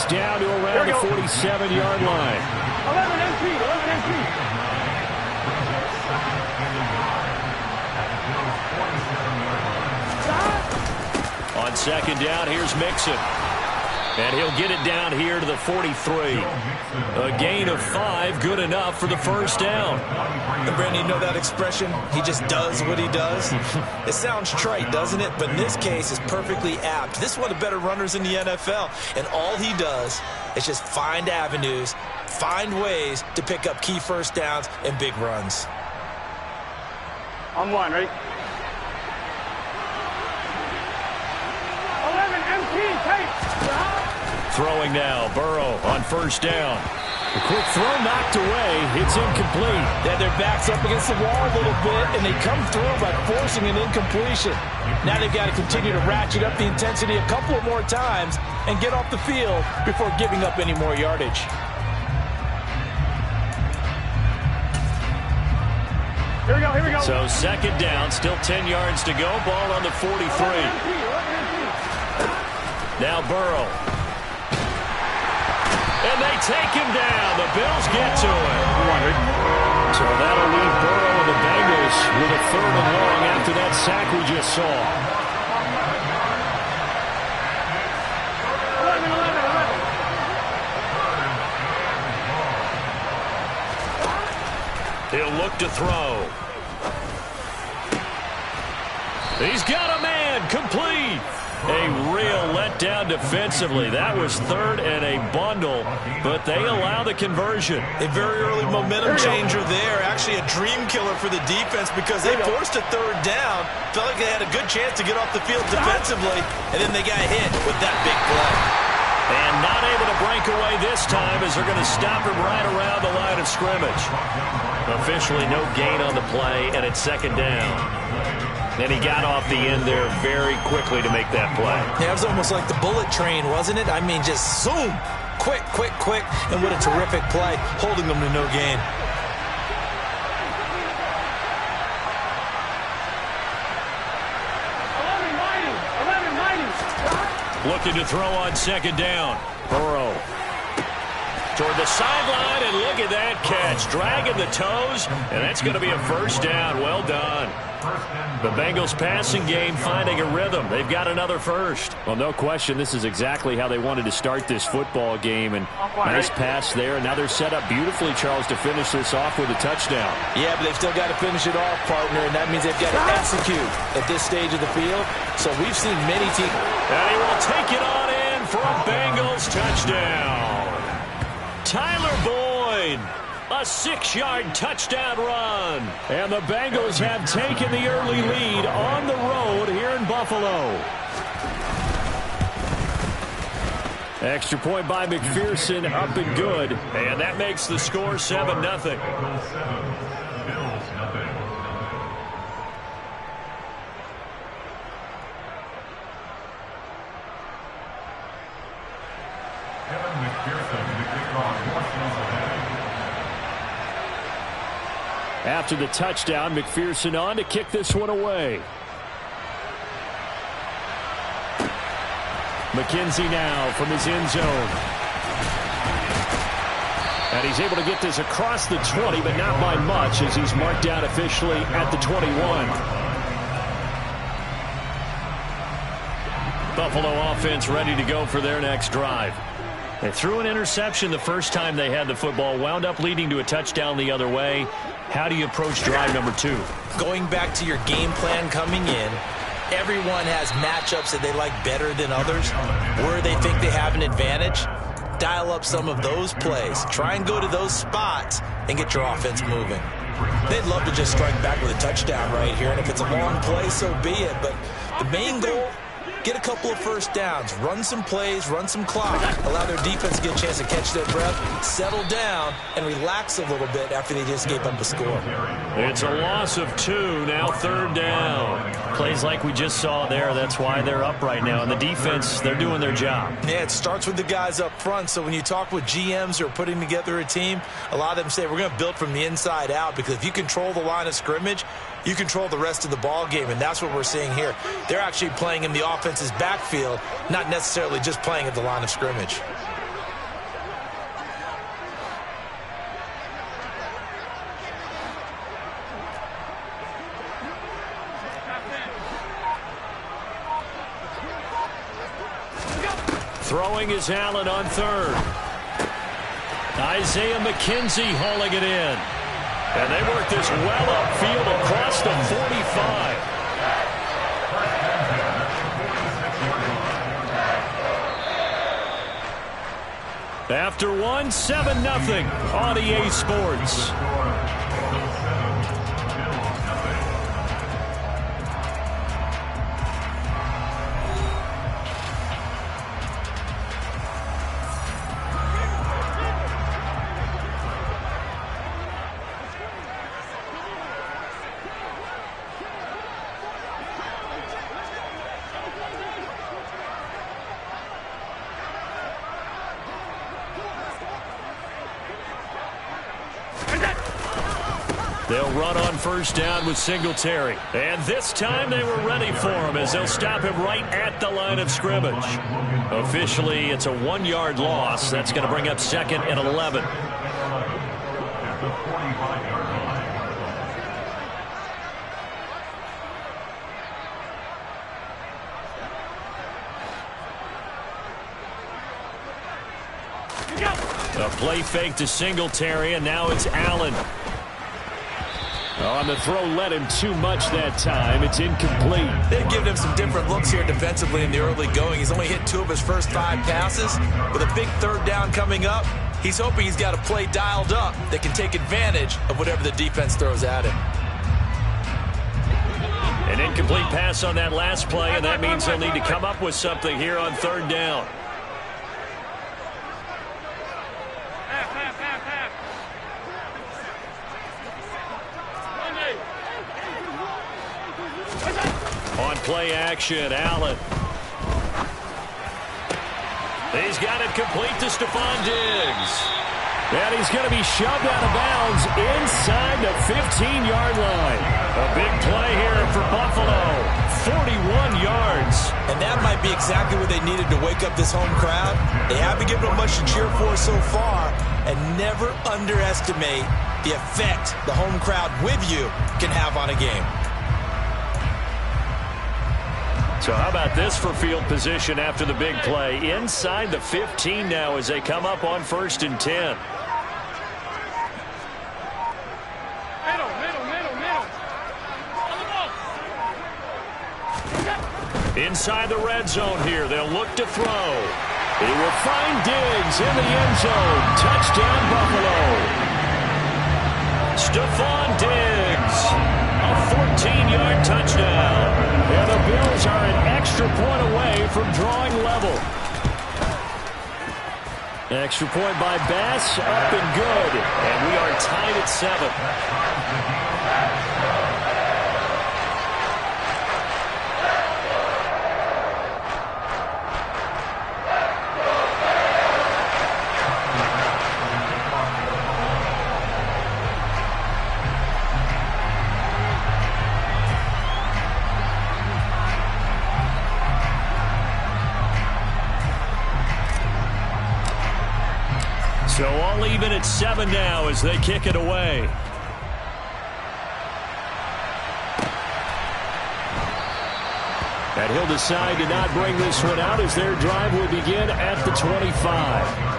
down to around the 47-yard line. 11 MP, 11 MP. On second down, here's Mixon. And he'll get it down here to the 43. A gain of 5, good enough for the first down. And Brandon, you know that expression? He just does what he does. It sounds trite, doesn't it? But in this case, it's perfectly apt. This is one of the better runners in the NFL. And all he does is just find avenues, find ways to pick up key first downs and big runs. On one, ready? 11 MP, take. Throwing now, Burrow on first down. A quick throw knocked away. It's incomplete. Yeah, their back's up against the wall a little bit, and they come through by forcing an incompletion. Now they've got to continue to ratchet up the intensity a couple of more times and get off the field before giving up any more yardage. Here we go, here we go. So second down, still 10 yards to go. Ball on the 43. Now Burrow. And they take him down. The Bills get to it. So that'll leave Burrow and the Bengals with a 3rd and long after that sack we just saw. 11, 11, 11. He'll look to throw. He's got a man. Complete. A real letdown defensively. That was 3rd and a bundle, but they allow the conversion. A very early momentum changer there. Actually a dream killer for the defense because they forced a 3rd down. Felt like they had a good chance to get off the field defensively, and then they got hit with that big play. And not able to break away this time as they're going to stop him right around the line of scrimmage. Officially no gain on the play, and it's second down. And he got off the end there very quickly to make that play. Yeah, it was almost like the bullet train, wasn't it? I mean, just zoom. Quick, quick, quick. And what a terrific play, holding them to no gain. Looking to throw on second down. Burrow toward the sideline, and look at that catch. Dragging the toes, and that's going to be a first down. Well done. The Bengals passing game finding a rhythm. They've got another first. Well, no question, this is exactly how they wanted to start this football game. And nice pass there. And now they're set up beautifully, Charles, to finish this off with a touchdown. Yeah, but they've still got to finish it off, partner, and that means they've got to execute at this stage of the field. So we've seen many teams. And he will take it on in for a Bengals touchdown. Tyler Boyd. A 6-yard touchdown run. And the Bengals have taken the early lead on the road here in Buffalo. Extra point by McPherson, up and good. And that makes the score 7-0. After the touchdown, McPherson on to kick this one away. McKenzie now from his end zone. And he's able to get this across the 20, but not by much as he's marked down officially at the 21. Buffalo offense ready to go for their next drive. They threw an interception the first time they had the football, wound up leading to a touchdown the other way. How do you approach drive number 2? Going back to your game plan coming in, everyone has matchups that they like better than others. Where they think they have an advantage, dial up some of those plays. Try and go to those spots and get your offense moving. They'd love to just strike back with a touchdown right here, and if it's a long play, so be it. But the main goal, get a couple of first downs, run some plays, run some clock, allow their defense to get a chance to catch their breath, settle down, and relax a little bit after they just gave up a score. It's a loss of 2, now 3rd down. Plays like we just saw there, that's why they're up right now. And the defense, they're doing their job. Yeah, it starts with the guys up front. So when you talk with GMs who are putting together a team, a lot of them say we're going to build from the inside out, because if you control the line of scrimmage, you control the rest of the ball game, and that's what we're seeing here. They're actually playing in the offense's backfield, not necessarily just playing at the line of scrimmage. Throwing is Allen on third. Isaiah McKenzie hauling it in. And they work this well upfield across the 45. After one, 7-0 on EA Sports. They'll run on first down with Singletary. And this time they were ready for him as they'll stop him right at the line of scrimmage. Officially, it's a 1-yard loss. That's going to bring up 2nd and 11. A play fake to Singletary, and now it's Allen. On the throw, led him too much that time. It's incomplete. They've given him some different looks here defensively in the early going. He's only hit 2 of his first 5 passes. With a big 3rd down coming up, he's hoping he's got a play dialed up that can take advantage of whatever the defense throws at him. An incomplete pass on that last play, and that means they'll need to come up with something here on 3rd down. On play action, Allen. He's got it complete to Stephon Diggs. And he's going to be shoved out of bounds inside the 15-yard line. A big play here for Buffalo. 41 yards. And that might be exactly what they needed to wake up this home crowd. They haven't given them much to cheer for so far. And never underestimate the effect the home crowd with you can have on a game. So how about this for field position after the big play? Inside the 15 now as they come up on 1st and 10. Inside the red zone here, they'll look to throw. He will find Diggs in the end zone. Touchdown, Buffalo. Stephon Diggs, a 14-yard touchdown. And the Bills are an extra point away from drawing level. Extra point by Bass, up and good. And we are tied at 7. So all even at 7 now as they kick it away. And he'll decide to not bring this one out as their drive will begin at the 25.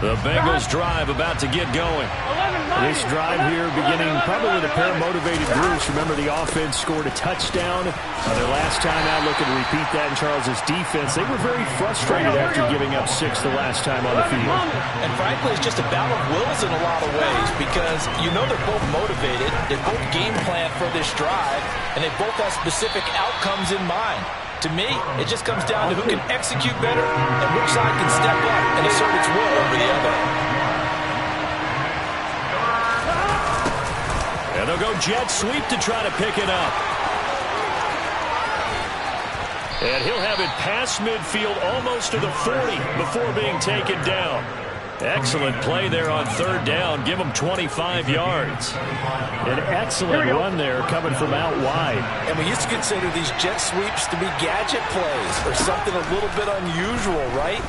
The Bengals drive about to get going. This drive here beginning probably with a pair of motivated groups. Remember, the offense scored a touchdown their last time out. Looking to repeat that in Charles's defense. They were very frustrated after giving up 6 the last time on the field. And frankly, it's just a battle of wills in a lot of ways because you know they're both motivated. They both game plan for this drive, and they both have specific outcomes in mind. To me, it just comes down to who can execute better and which side can step up and assert its will over the other. And they'll go jet sweep to try to pick it up. And he'll have it past midfield almost to the 40 before being taken down. Excellent play there on third down. Give them 25 yards. An excellent run there coming from out wide. And we used to consider these jet sweeps to be gadget plays or something a little bit unusual, right?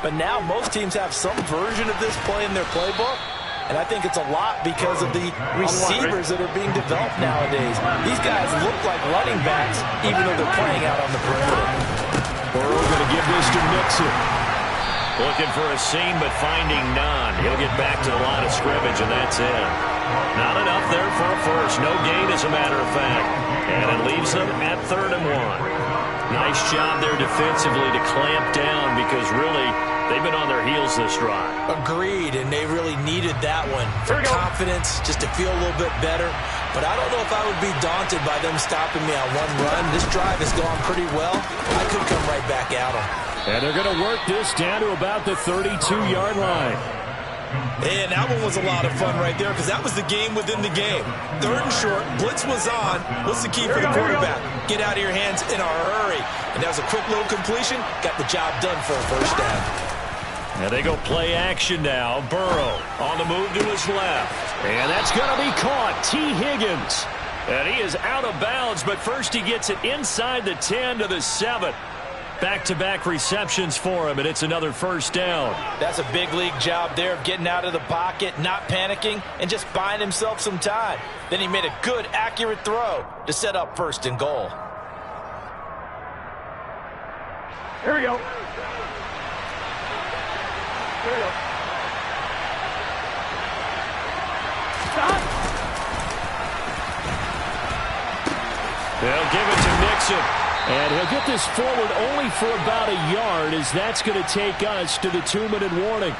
But now most teams have some version of this play in their playbook. And I think it's a lot because of the receivers that are being developed nowadays. These guys look like running backs even though they're playing out on the perimeter. Burrow going to give this to Mixon. Looking for a seam, but finding none. He'll get back to the line of scrimmage, and that's it. Not enough there for a first. No gain, as a matter of fact. And it leaves them at 3rd and 1. Nice job there defensively to clamp down because, really, they've been on their heels this drive. Agreed, and they really needed that one for confidence, just to feel a little bit better. But I don't know if I would be daunted by them stopping me on one run. This drive has gone pretty well. I could come right back at them. And they're going to work this down to about the 32-yard line. And that one was a lot of fun right there because that was the game within the game. 3rd and short, blitz was on. What's the key for the quarterback? Get out of your hands in a hurry. And that was a quick little completion. Got the job done for a first down. And they go play action now. Burrow on the move to his left. And that's going to be caught. T. Higgins. And he is out of bounds, but first he gets it inside the 10 to the 7. Back-to-back receptions for him, and it's another first down. That's a big league job there of getting out of the pocket, not panicking, and just buying himself some time. Then he made a good, accurate throw to set up 1st and goal. Here we go. Here we go. Stop. They'll give it to Mixon. And he'll get this forward only for about a yard, as that's going to take us to the 2-minute warning.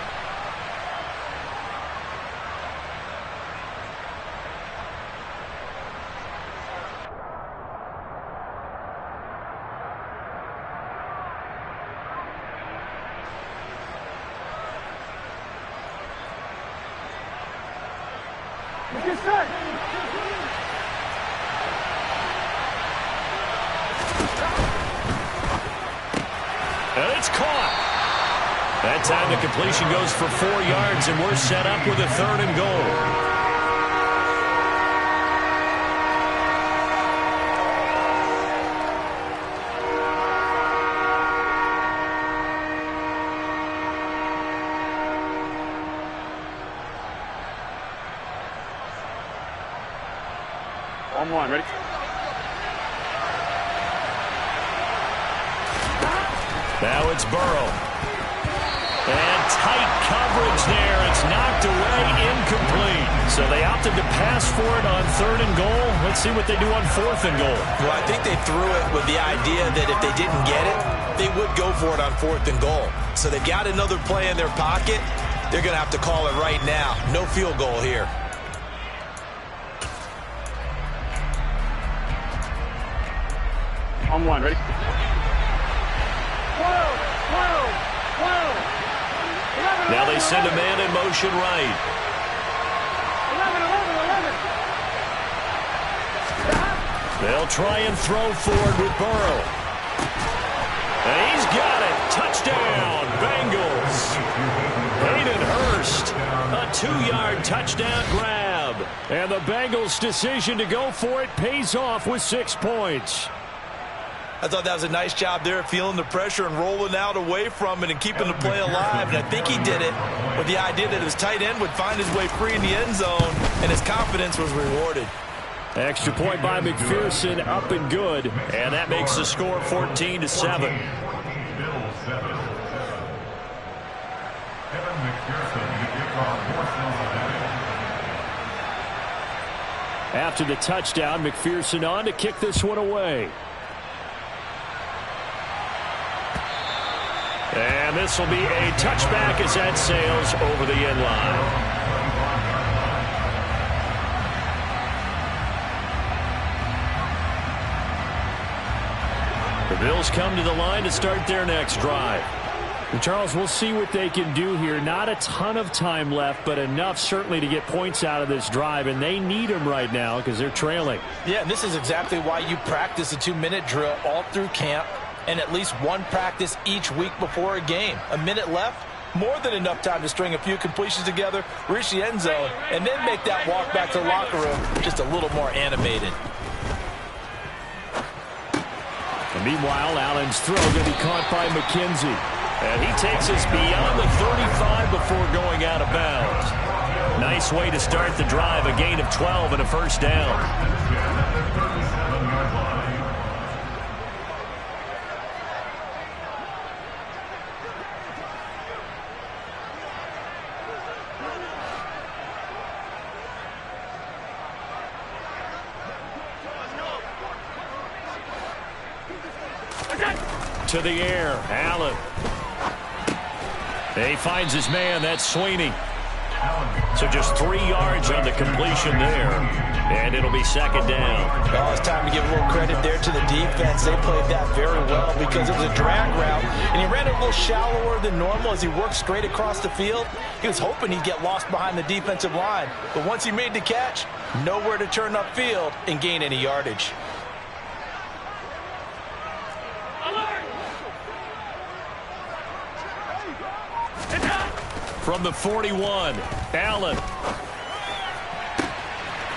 Get set. And it's caught. That time the completion goes for 4 yards, and we're set up with a 3rd and goal. On 1, ready? Now it's Burrow. And tight coverage there. It's knocked away, incomplete. So they opted to pass for it on 3rd and goal. Let's see what they do on 4th and goal. Well, I think they threw it with the idea that if they didn't get it, they would go for it on 4th and goal. So they've got another play in their pocket. They're going to have to call it right now. No field goal here. On 1, ready? Now they send a man in motion right. 11. They'll try and throw forward with Burrow. And he's got it. Touchdown, Bengals. Hayden Hurst, a 2-yard touchdown grab. And the Bengals' decision to go for it pays off with 6 points. I thought that was a nice job there, feeling the pressure and rolling out away from it and keeping the play alive. And I think he did it with the idea that his tight end would find his way free in the end zone, and his confidence was rewarded. Extra point by McPherson, up and good. And that makes the score 14-7. After the touchdown, McPherson on to kick this one away. And this will be a touchback as that sails over the end line. The Bills come to the line to start their next drive. And Charles, we'll see what they can do here. Not a ton of time left, but enough certainly to get points out of this drive, and they need them right now because they're trailing. Yeah, and this is exactly why you practice a 2-minute drill all through camp, and at least one practice each week before a game. A minute left, more than enough time to string a few completions together, reach the end zone, and then make that walk back to the locker room just a little more animated. And meanwhile, Allen's throw going to be caught by McKenzie. And he takes us beyond the 35 before going out of bounds. Nice way to start the drive, a gain of 12 and a first down. To the air, Allen. He finds his man, that's Sweeney. So just 3 yards on the completion there, and it'll be second down. Oh, it's time to give a little credit there to the defense. They played that very well because it was a drag route, and he ran it a little shallower than normal as he worked straight across the field. He was hoping he'd get lost behind the defensive line, but once he made the catch, nowhere to turn upfield and gain any yardage. From the 41, Allen.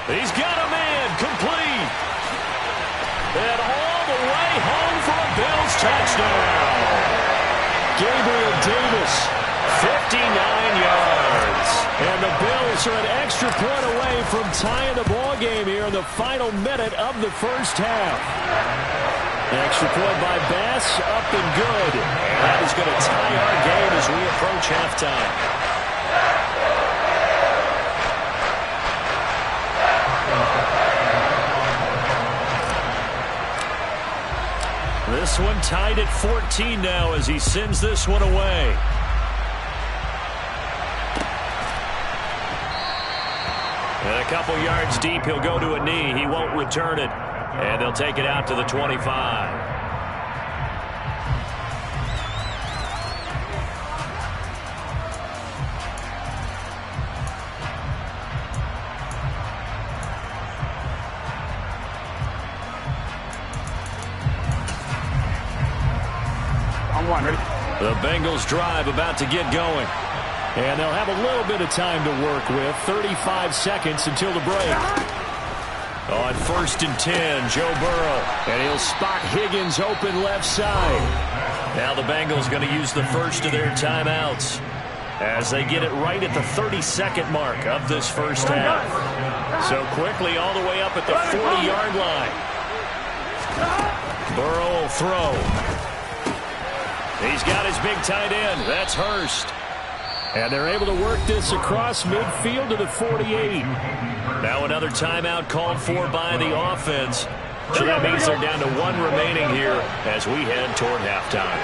He's got a man, complete. And all the way home for a Bills touchdown. Gabriel Davis, 59 yards. And the Bills are an extra point away from tying the ball game here in the final minute of the first half. Extra point by Bass, up and good. And that is going to tie our game as we approach halftime. This one tied at 14 now as he sends this one away. And a couple yards deep, he'll go to a knee. He won't return it. And they'll take it out to the 25. The Bengals drive about to get going. And they'll have a little bit of time to work with. 35 seconds until the break. On 1st and 10, Joe Burrow. And he'll spot Higgins open left side. Now the Bengals going to use the first of their timeouts as they get it right at the 32nd mark of this first half. So quickly all the way up at the 40-yard line. Burrow will throw. He's got his big tight end. That's Hurst. And they're able to work this across midfield to the 48. Now another timeout called for by the offense. So that means they're down to 1 remaining here as we head toward halftime.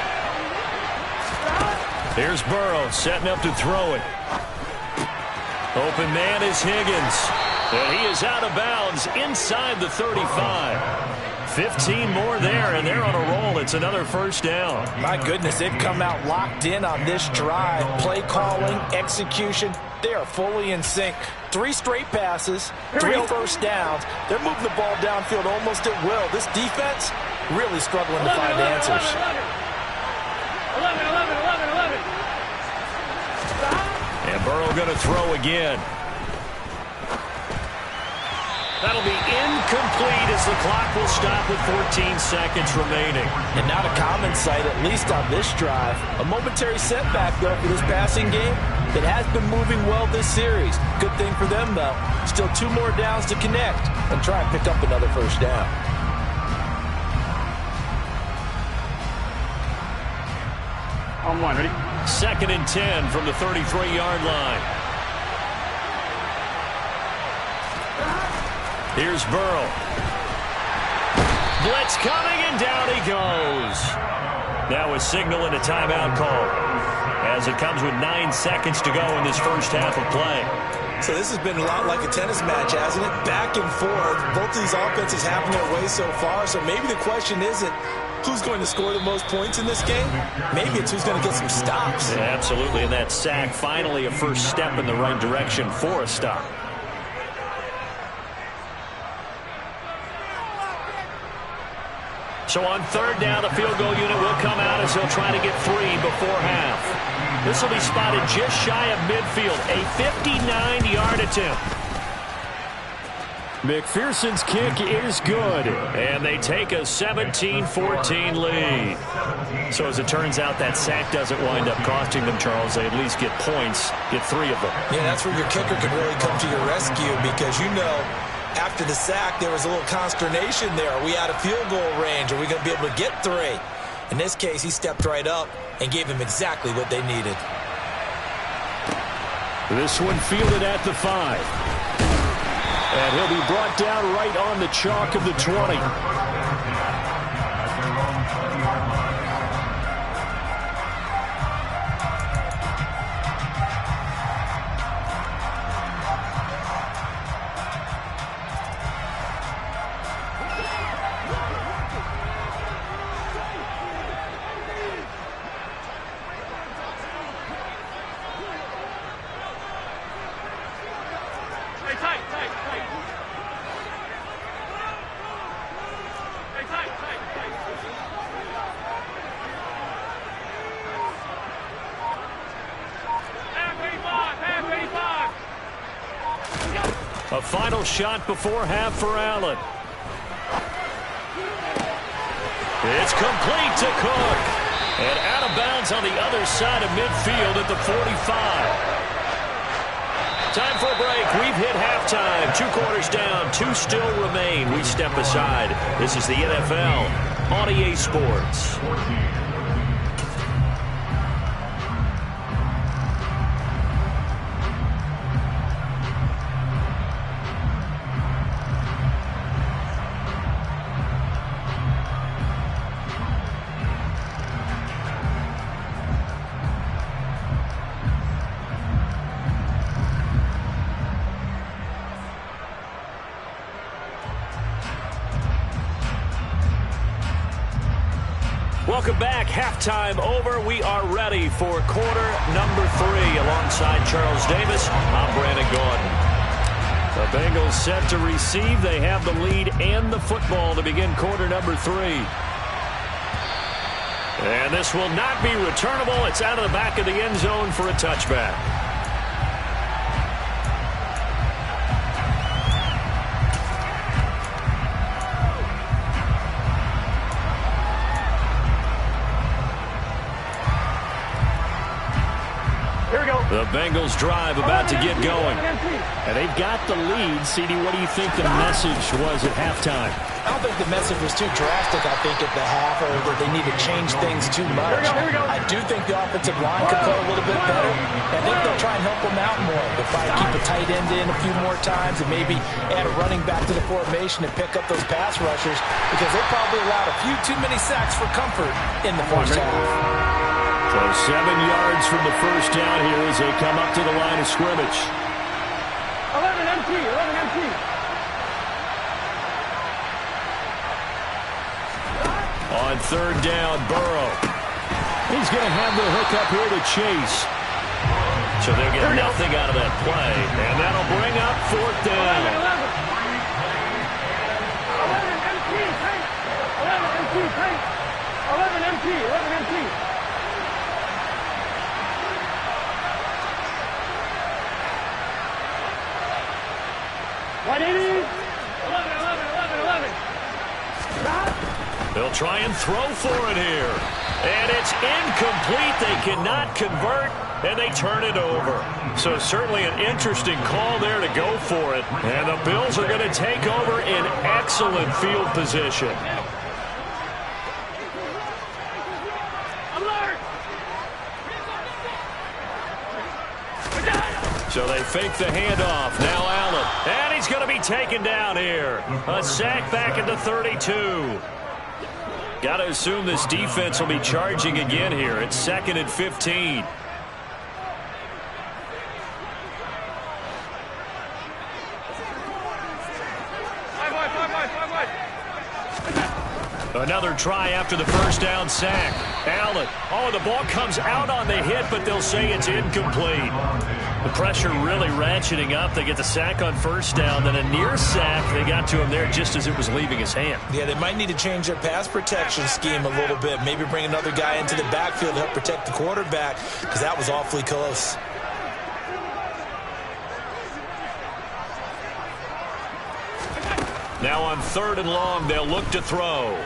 Here's Burrow setting up to throw it. Open man is Higgins. And he is out of bounds inside the 35. 15 more there, and they're on a roll. It's another first down. My goodness, they've come out locked in on this drive. Play calling, execution, they are fully in sync. 3 straight passes, 3 first downs. They're moving the ball downfield almost at will. This defense really struggling to find answers. 11. And Burrow going to throw again. That'll be incomplete as the clock will stop with 14 seconds remaining. And not a common sight, at least on this drive. A momentary setback, though, for this passing game that has been moving well this series. Good thing for them, though. Still 2 more downs to connect and try and pick up another first down. On 1, ready? 2nd and 10 from the 33-yard line. Here's Burrow. Blitz coming, and down he goes. Now a signal and a timeout call as it comes with 9 seconds to go in this first half of play. So this has been a lot like a tennis match, hasn't it? Back and forth. Both of these offenses having their way so far. So maybe the question isn't who's going to score the most points in this game. Maybe it's who's going to get some stops. Yeah, absolutely. And that sack, finally a first step in the right direction for a stop. So on third down, the field goal unit will come out as he'll try to get 3 before half. This will be spotted just shy of midfield, a 59-yard attempt. McPherson's kick is good, and they take a 17-14 lead. So as it turns out, that sack doesn't wind up costing them, Charles. They at least get points, get 3 of them. Yeah, that's where your kicker can really come to your rescue because, you know, after the sack, there was a little consternation there. Are we out of field goal range? Are we going to be able to get 3? In this case, he stepped right up and gave them exactly what they needed. This one fielded at the 5. And he'll be brought down right on the chalk of the 20. A final shot before half for Allen. It's complete to Cook. And out of bounds on the other side of midfield at the 45. Time for a break. We've hit halftime. 2 quarters down. 2 still remain. We step aside. This is the NFL on EA Sports. Welcome back. Halftime over. We are ready for quarter number 3. Alongside Charles Davis, I'm Brandon Gordon. The Bengals set to receive. They have the lead and the football to begin quarter number 3. And this will not be returnable. It's out of the back of the end zone for a touchback. The Bengals drive about to get going. And they've got the lead. CD, what do you think the message was at halftime? I don't think the message was too drastic, I think, at the half, or that they need to change things too much. I do think the offensive line could play a little bit better. I think they'll try and help them out more. They'll probably keep a tight end in a few more times and maybe add a running back to the formation and pick up those pass rushers because they probably allowed a few too many sacks for comfort in the first half. So 7 yards from the first down here as they come up to the line of scrimmage. 11 MT, 11 MT. On third down, Burrow. He's going to have the hook up here to Chase. So they'll get nothing out of that play. And that'll bring up fourth down. 11 MT, tank. 11 MT, tank. 11 MT, 11 MT. They'll try and throw for it here. And it's incomplete. They cannot convert, and they turn it over. So certainly an interesting call there to go for it. And the Bills are going to take over in excellent field position. So they fake the handoff. Now Allen. And he's going to be taken down here. A sack back at the 32. Got to assume this defense will be charging again here. It's 2nd and 15. Another try after the first down sack. Allen. Oh, the ball comes out on the hit, but they'll say it's incomplete. The pressure really ratcheting up. They get the sack on first down, then a near sack. They got to him there just as it was leaving his hand. Yeah, they might need to change their pass protection scheme a little bit. Maybe bring another guy into the backfield to help protect the quarterback, because that was awfully close. Now on 3rd and long, they'll look to throw.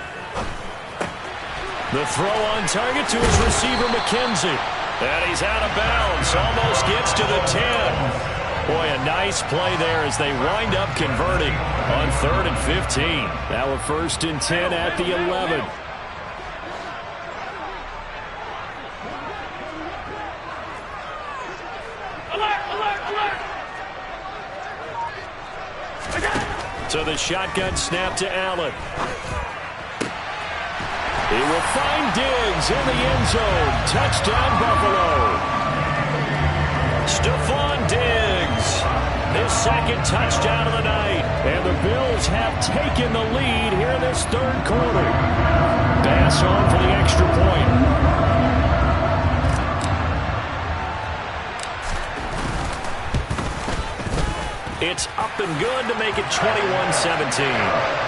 The throw on target to his receiver, McKenzie. And he's out of bounds. Almost gets to the 10. Boy, a nice play there as they wind up converting on 3rd and 15. Now a 1st and 10 at the 11. So the shotgun snap to Allen. He will find Diggs in the end zone. Touchdown, Buffalo. Stephon Diggs, his 2nd touchdown of the night. And the Bills have taken the lead here in this 3rd quarter. Pass on for the extra point. It's up and good to make it 21-17.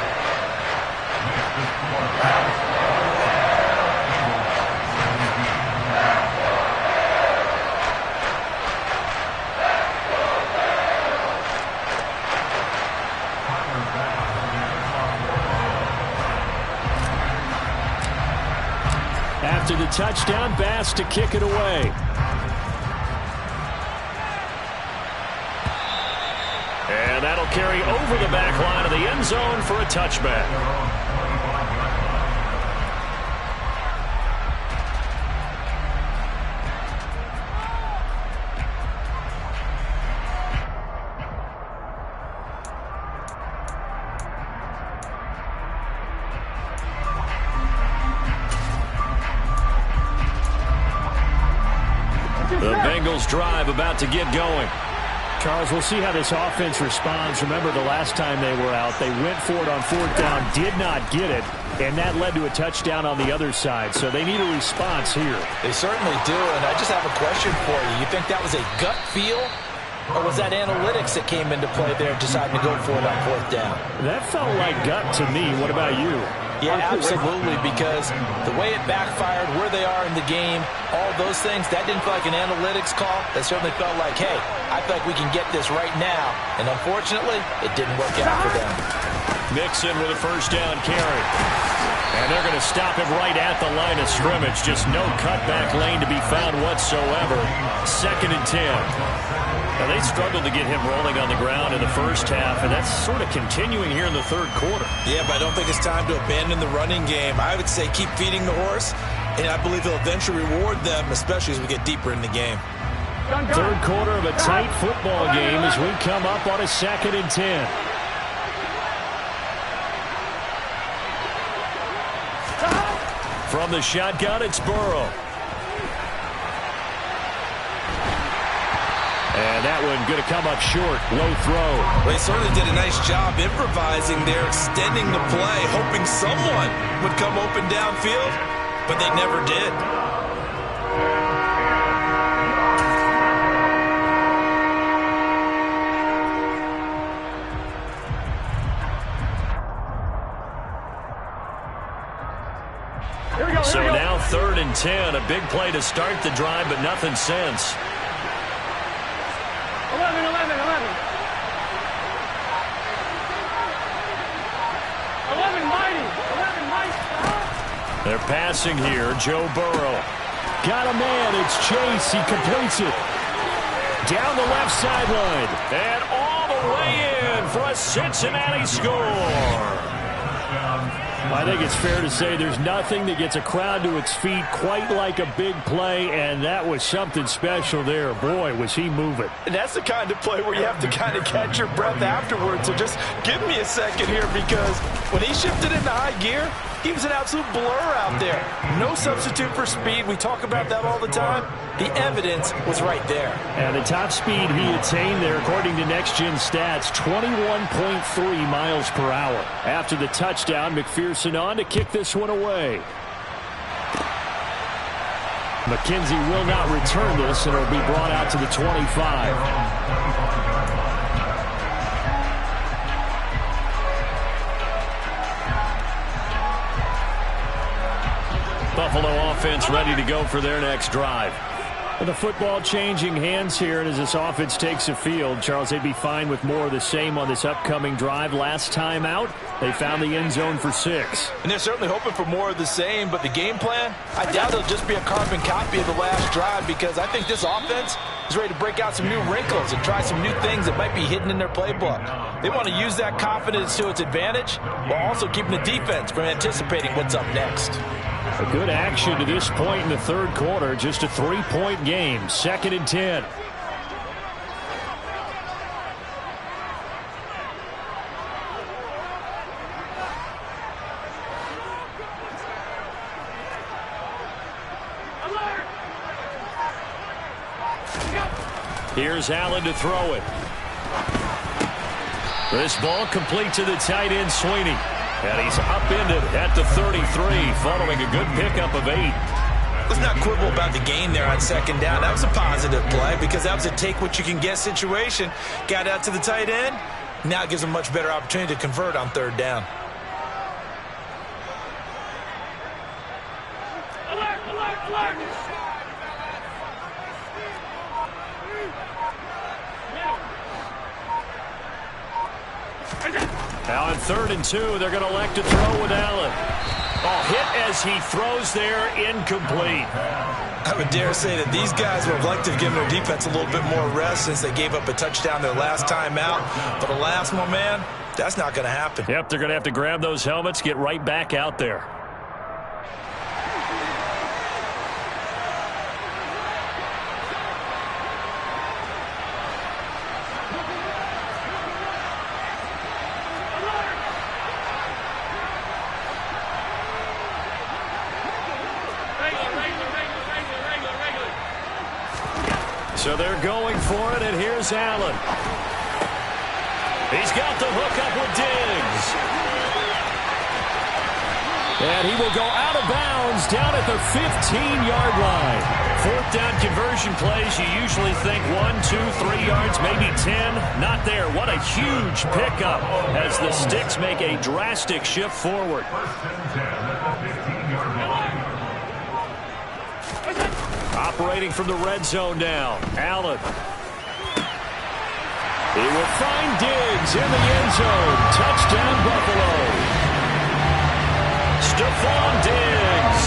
After the touchdown, Bass to kick it away. And that'll carry over the back line of the end zone for a touchback. The Bengals drive about to get going. Charles, we'll see how this offense responds. Remember, the last time they were out, they went for it on 4th down, did not get it, and that led to a touchdown on the other side. So they need a response here. They certainly do, and I just have a question for you. You think that was a gut feel, or was that analytics that came into play there deciding to go for it on 4th down? That felt like gut to me. What about you? Yeah, absolutely, because the way it backfired, where they are in the game, all those things, that didn't feel like an analytics call. That certainly felt like, hey, I feel like we can get this right now. And unfortunately, it didn't work out for them. Mixon with a 1st down carry. And they're going to stop him right at the line of scrimmage. Just no cutback lane to be found whatsoever. 2nd and 10. Now, they struggled to get him rolling on the ground in the first half, and that's sort of continuing here in the 3rd quarter. Yeah, but I don't think it's time to abandon the running game. I would say keep feeding the horse, and I believe he'll eventually reward them, especially as we get deeper in the game. 3rd quarter of a tight football game as we come up on a 2nd and 10. From the shotgun, it's Burrow. And that one going to come up short. Low throw. Well, they certainly did a nice job improvising there, extending the play, hoping someone would come open downfield, but they never did. So now 3rd and 10. A big play to start the drive, but nothing since. 11. They're passing here. Joe Burrow. Got a man. It's Chase. He completes it. Down the left sideline. And all the way in for a Cincinnati score. I think it's fair to say there's nothing that gets a crowd to its feet quite like a big play, and that was something special there. Boy, was he moving. And that's the kind of play where you have to kind of catch your breath afterwards. So just give me a second here, because when he shifted into high gear, He was an absolute blur out there. No substitute for speed. We talk about that all the time. The evidence was right there. And the top speed he attained there, according to Next Gen Stats, 21.3 miles per hour. After the touchdown, McPherson on to kick this one away. McKenzie will not return this, and it'll be brought out to the 25. Buffalo offense ready to go for their next drive. And the football changing hands here, and as this offense takes the field, Charles, they'd be fine with more of the same on this upcoming drive. Last time out, they found the end zone for 6. And they're certainly hoping for more of the same, but the game plan, I doubt it'll just be a carbon copy of the last drive, because I think this offense is ready to break out some new wrinkles and try some new things that might be hidden in their playbook. They want to use that confidence to its advantage while also keeping the defense from anticipating what's up next. A good action to this point in the third quarter. Just a 3-point game. 2nd and 10. Here's Allen to throw it. This ball complete to the tight end, Sweeney. And he's upended at the 33, following a good pickup of 8. Let's not quibble about the gain there on 2nd down. That was a positive play because that was a take-what-you-can-get situation. Got out to the tight end. Now it gives him a much better opportunity to convert on 3rd down. Now on 3rd and 2, they're going to elect to throw with Allen. Hit as he throws there, incomplete. I would dare say that these guys would have liked to have given their defense a little bit more rest since they gave up a touchdown their last time out. But alas, my man, that's not going to happen. Yep, they're going to have to grab those helmets, get right back out there. So they're going for it, and here's Allen. He's got the hookup with Diggs. And he will go out of bounds down at the 15-yard line. 4th down conversion plays, you usually think 1, 2, 3 yards, maybe 10. Not there. What a huge pickup as the Sticks make a drastic shift forward. Operating from the red zone now. Allen. He will find Diggs in the end zone. Touchdown, Buffalo. Stephon Diggs.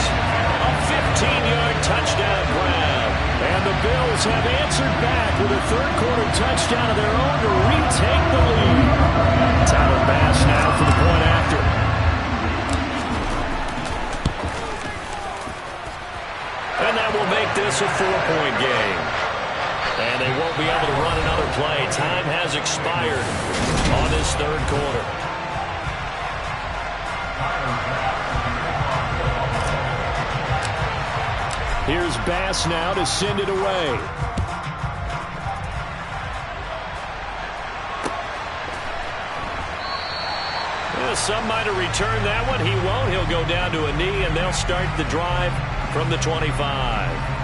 A 15-yard touchdown grab. And the Bills have answered back with a third-quarter touchdown of their own to retake the lead. Tyler Bass now for the point after. And that will make this a 4-point game. And they won't be able to run another play. Time has expired on this third quarter. Here's Bass now to send it away. Well, some might have returned that one. He won't. He'll go down to a knee, and they'll start the drive from the 25.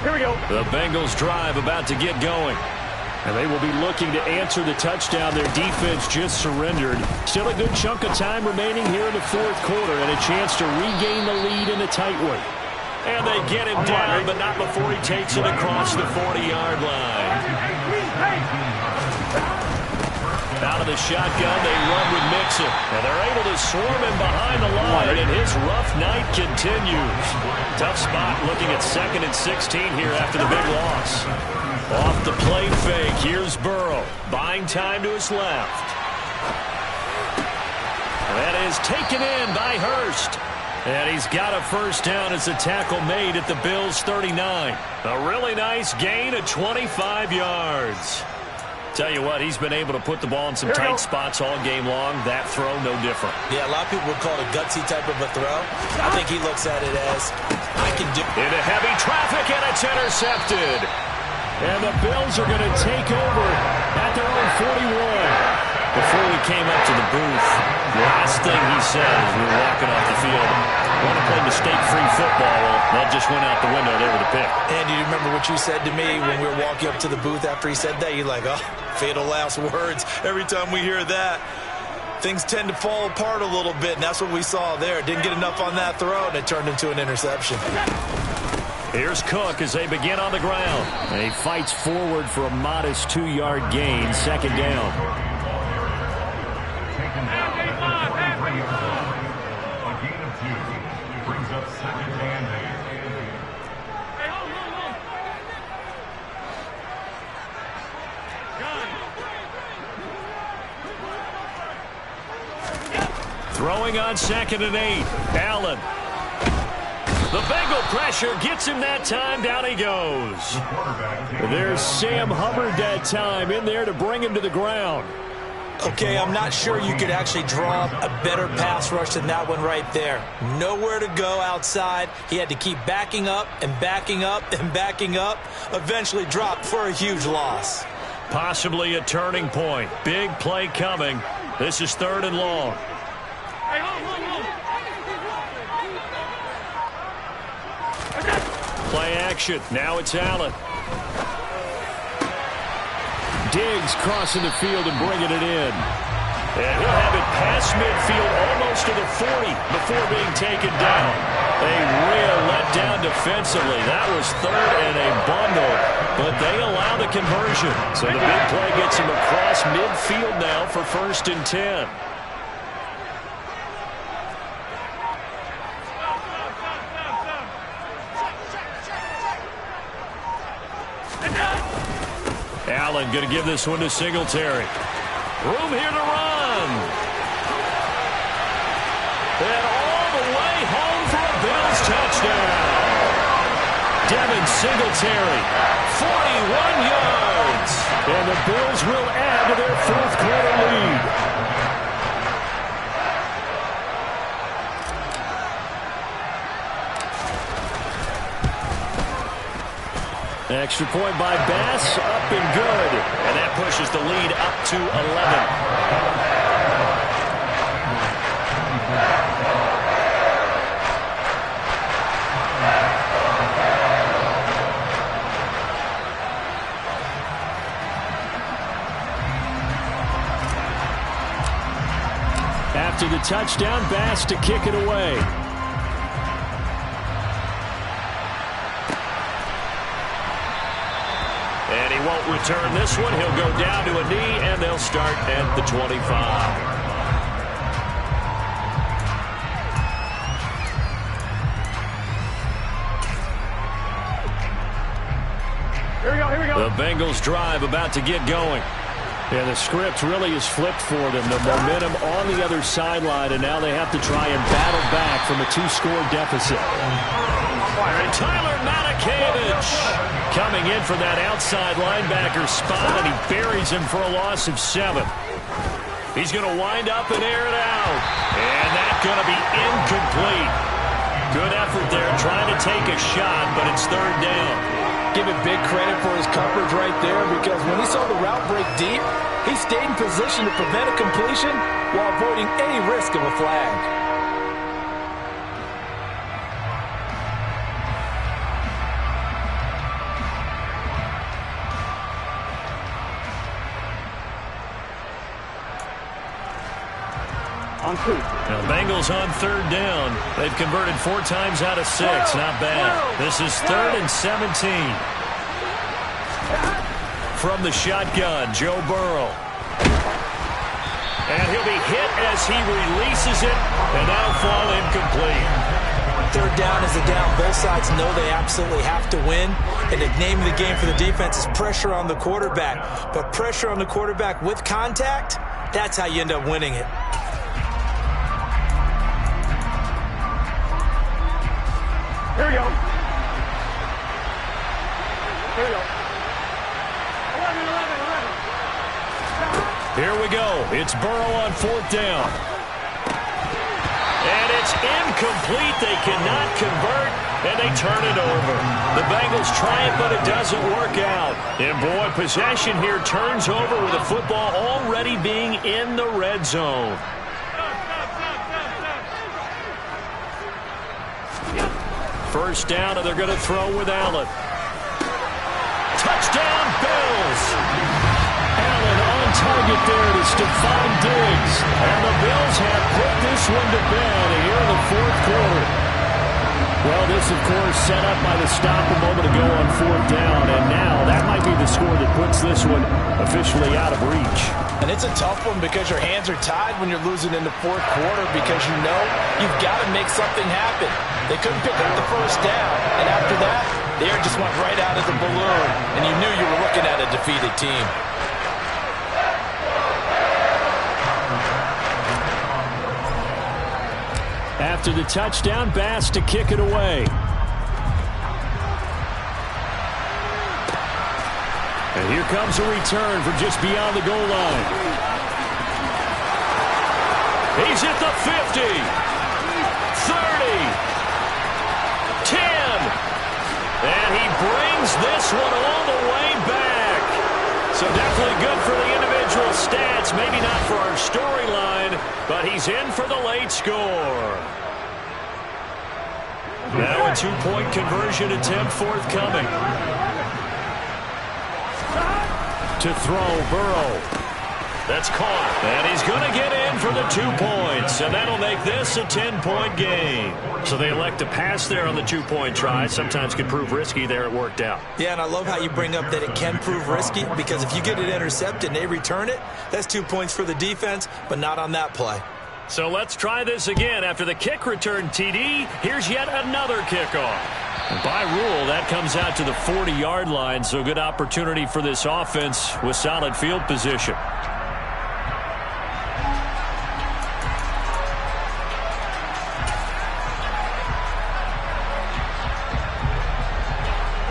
Here we go. The Bengals drive about to get going. And they will be looking to answer the touchdown their defense just surrendered. Still a good chunk of time remaining here in the fourth quarter and a chance to regain the lead in a tight one. And they get him down, but not before he takes it across the 40-yard line. Out of the shotgun, they run with Mixon. And they're able to swarm him behind the line, and his rough night continues. Tough spot looking at 2nd and 16 here after the big loss. Off the play fake, here's Burrow. Buying time to his left. That is taken in by Hurst. And he's got a first down as a tackle made at the Bills' 39. A really nice gain of 25 yards. Tell you what, he's been able to put the ball in some tight spots all game long. That throw, no different. Yeah, a lot of people would call it a gutsy type of a throw. I think he looks at it as, I can do it. Into heavy traffic, and it's intercepted. And the Bills are going to take over at their own 41. Before we came up to the booth, the last thing he said as we were walking off the field, want to play mistake-free football. Well, that just went out the window there with a pick. And do you remember what you said to me when we were walking up to the booth after he said that? You're like, oh, fatal last words. Every time we hear that, things tend to fall apart a little bit, and that's what we saw there. Didn't get enough on that throw, and it turned into an interception. Here's Cook as they begin on the ground. And he fights forward for a modest 2-yard gain, second down. Throwing on 2nd and 8. Allen. The Bengal pressure gets him that time. Down he goes. There's Sam Hubbard that time in there to bring him to the ground. Okay, I'm not sure you could actually draw a better pass rush than that one right there. Nowhere to go outside. He had to keep backing up and backing up and backing up. Eventually dropped for a huge loss. Possibly a turning point. Big play coming. This is 3rd and long. Play action. Now it's Allen. Diggs crossing the field and bringing it in. And he'll have it past midfield almost to the 40 before being taken down. A real letdown defensively. That was 3rd and a bundle, but they allow the conversion. So the big play gets him across midfield now for 1st and 10. Allen going to give this one to Singletary. Room here to run. And all the way home for a Bills touchdown. Devin Singletary, 41 yards. And the Bills will add to their 4th quarter lead. Extra point by Bass, up and good. And that pushes the lead up to 11. After the touchdown, Bass to kick it away. And he won't return this one. He'll go down to a knee, and they'll start at the 25. Here we go. The Bengals drive about to get going. Yeah, the script really is flipped for them. The momentum on the other sideline, and now they have to try and battle back from a 2-score deficit. And Tyler Matakevich coming in for that outside linebacker spot, and he buries him for a loss of 7. He's going to wind up and air it out. And that's going to be incomplete. Good effort there trying to take a shot, but it's 3rd down. Give it big credit for his coverage right there, because when he saw the route break deep, he stayed in position to prevent a completion while avoiding any risk of a flag. Now, Bengals on 3rd down. They've converted 4 times out of 6. Not bad. This is 3rd and 17. From the shotgun, Joe Burrow. And he'll be hit as he releases it, and that'll fall incomplete. 3rd down is a down. Both sides know they absolutely have to win. And the name of the game for the defense is pressure on the quarterback. But pressure on the quarterback with contact, that's how you end up winning it. Here we go. Here we go. 11. Here we go. It's Burrow on 4th down. And it's incomplete. They cannot convert, and they turn it over. The Bengals try it, but it doesn't work out. And, boy, possession here turns over with the football already being in the red zone. First down, and they're going to throw with Allen. Touchdown, Bills! Allen on target there to Stephon Diggs. And the Bills have put this one to bed here in the 4th quarter. Well, this, of course, set up by the stop a moment ago on 4th down. And now that might be the score that puts this one officially out of reach. And it's a tough one because your hands are tied when you're losing in the 4th quarter because you know you've got to make something happen. They couldn't pick up the first down. And after that, the air just went right out of the balloon. And you knew you were looking at a defeated team. After the touchdown, Bass to kick it away. And here comes a return from just beyond the goal line. He's at the 50, 30, 10. And he brings this one all the way back. So definitely good for the individual stats. Maybe not for our storyline, but he's in for the late score. Now a 2-point conversion attempt forthcoming. To throw, Burrow. That's caught. And he's going to get in for the 2 points. And that'll make this a 10-point game. So they elect to pass there on the 2-point try. Sometimes could prove risky. There it worked out. Yeah, and I love how you bring up that it can prove risky because if you get it intercepted and they return it, that's 2 points for the defense, but not on that play. So let's try this again. After the kick return TD, here's yet another kickoff. By rule, that comes out to the 40-yard line, so good opportunity for this offense with solid field position.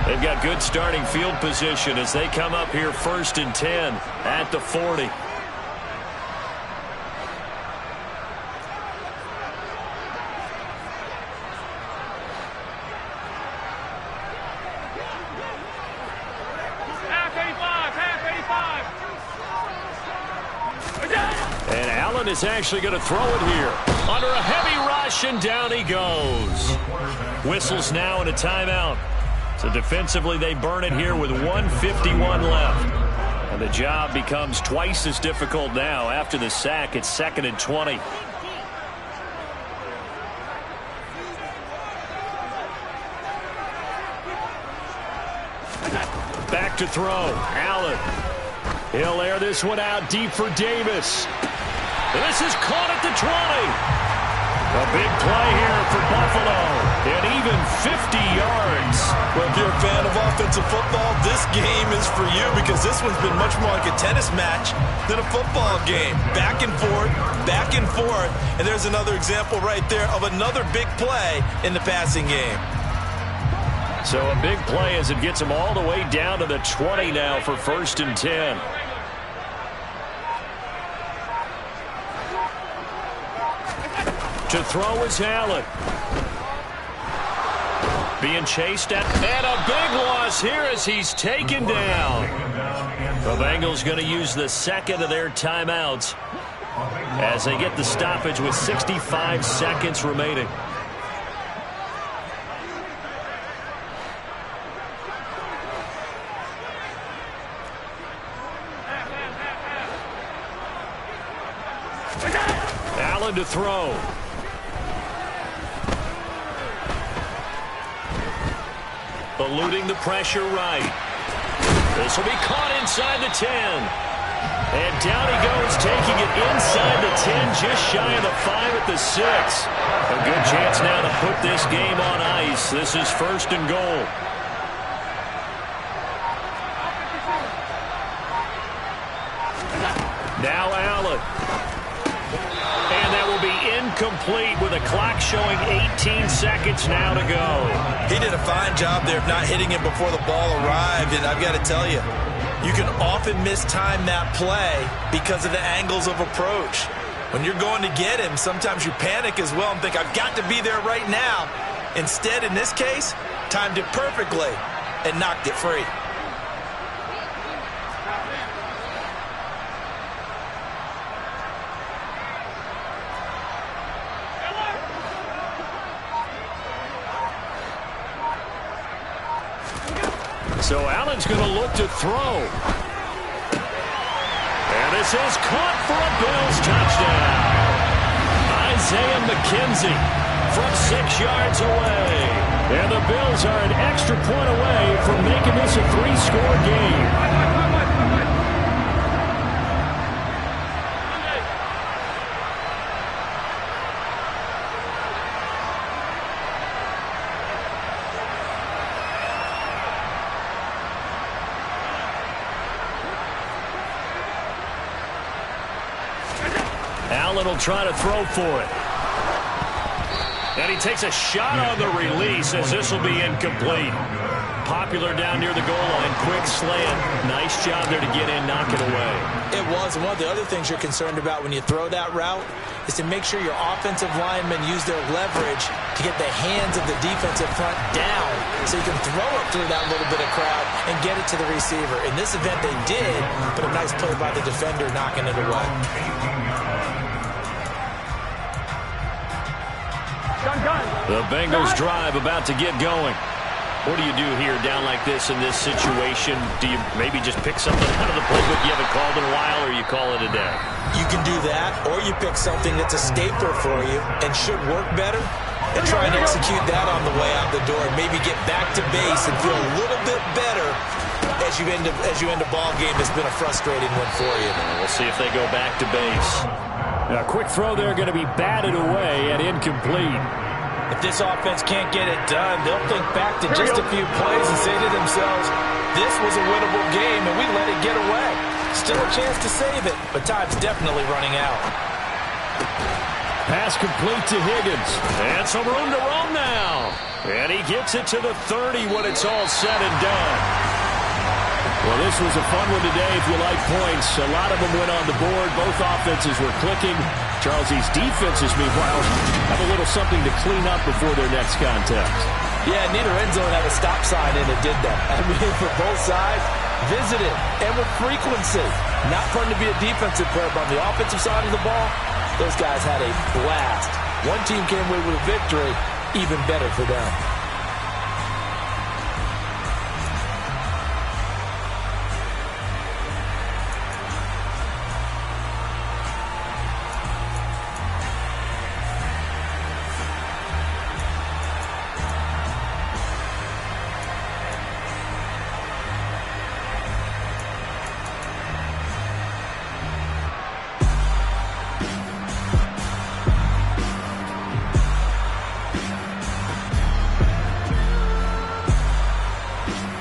They've got good starting field position as they come up here 1st and 10 at the 40. And Allen is actually going to throw it here. Under a heavy rush, and down he goes. Whistles now and a timeout. So defensively, they burn it here with 1:51 left. And the job becomes twice as difficult now. After the sack, it's 2nd and 20. Back to throw. Allen. He'll air this one out deep for Davis. This is caught at the 20. A big play here for Buffalo. And even 50 yards. Well, if you're a fan of offensive football, this game is for you because this one's been much more like a tennis match than a football game. Back and forth, and there's another example right there of another big play in the passing game. So a big play as it gets them all the way down to the 20 now for 1st and 10. To throw is Allen. Being chased at, and a big loss here as he's taken down. The Bengals going to use the 2nd of their timeouts as they get the stoppage with 65 seconds remaining. Allen to throw. Eluding the pressure right. This will be caught inside the 10. And down he goes, taking it inside the 10, just shy of the 5 at the 6. A good chance now to put this game on ice. This is 1st and goal. Now Allen. And that will be incomplete with a clock showing 18 seconds now to go. He did a fine job there of not hitting it before the ball arrived, and I've got to tell you, you can often mistime that play because of the angles of approach. When you're going to get him, sometimes you panic as well and think, I've got to be there right now. Instead, in this case, timed it perfectly and knocked it free. So Allen's going to look to throw. And this is caught for a Bills touchdown. Isaiah McKenzie from 6 yards away. And the Bills are an extra point away from making this a 3-score game. Allen will try to throw for it. And he takes a shot on the release as this will be incomplete. Popular down near the goal line. Quick slant. Nice job there to get in, knock it away. It was. And one of the other things you're concerned about when you throw that route is to make sure your offensive linemen use their leverage to get the hands of the defensive front down so you can throw it through that little bit of crowd and get it to the receiver. In this event, they did, but a nice play by the defender knocking it away. The Bengals drive about to get going. What do you do here down like this in this situation? Do you maybe just pick something out of the playbook you haven't called in a while, or you call it a day? You can do that, or you pick something that's a stapler for you and should work better and try and execute that on the way out the door and maybe get back to base and feel a little bit better as you end a ball game that's been a frustrating one for you. We'll see if they go back to base. A quick throw there going to be batted away and incomplete. If this offense can't get it done, they'll think back to just a few plays and say to themselves, this was a winnable game and we let it get away. Still a chance to save it, but time's definitely running out. Pass complete to Higgins. And some room to roam now. And he gets it to the 30 when it's all said and done. Well, this was a fun one today if you like points. A lot of them went on the board. Both offenses were clicking. Charles, these defenses, meanwhile, have a little something to clean up before their next contest. Yeah, neither end zone had a stop sign in it, did that. I mean, for both sides, visited and with frequency. Not fun to be a defensive player, but on the offensive side of the ball, those guys had a blast. One team came away with a victory, even better for them.